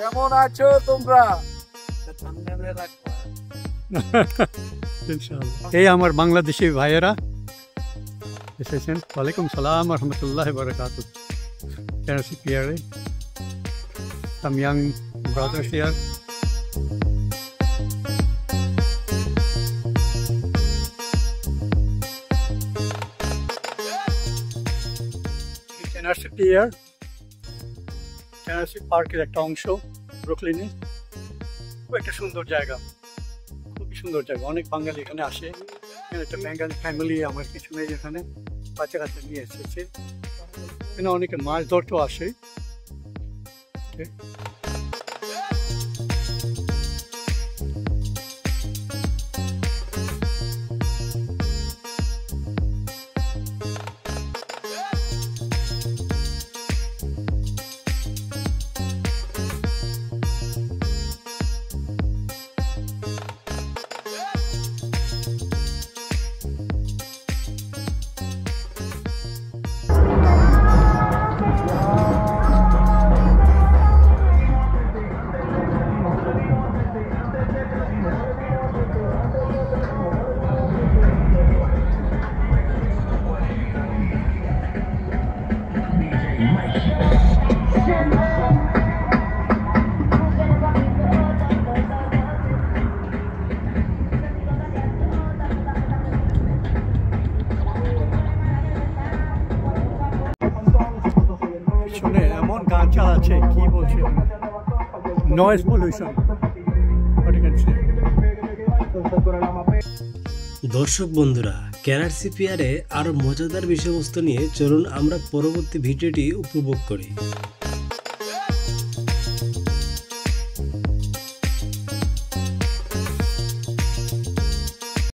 কেমন আছো তোমরা? এই আমার বাংলাদেশি ভাইয়েরা এসেছেন। ওয়ালাইকুম সালাম রহমতুল্লাহ বারাকাতুহু। পিয়ারে some young brothers here. NRC Pier, NRC পার্কের একটা অংশ ব্রুকলিনে। খুব একটা সুন্দর জায়গা, খুবই সুন্দর জায়গা। অনেক বাঙালি এখানে আসে। এখানে একটা বেঙ্গল ফ্যামিলি আমার পিছনে এখানে বাচ্চা কাচ্চা নিয়ে এসেছে। এখানে অনেকে মাছ ধরতেও আসে। শুনে এমন গান চালাচ্ছে, কি বলছে, নয়েজ পলিউশন। দর্শক বন্ধুরা, কেআরসি পিয়ারে আরো মজাদার বিষয়বস্তু নিয়ে চলুন আমরা পরবর্তী ভিডিওটি উপভোগ করি।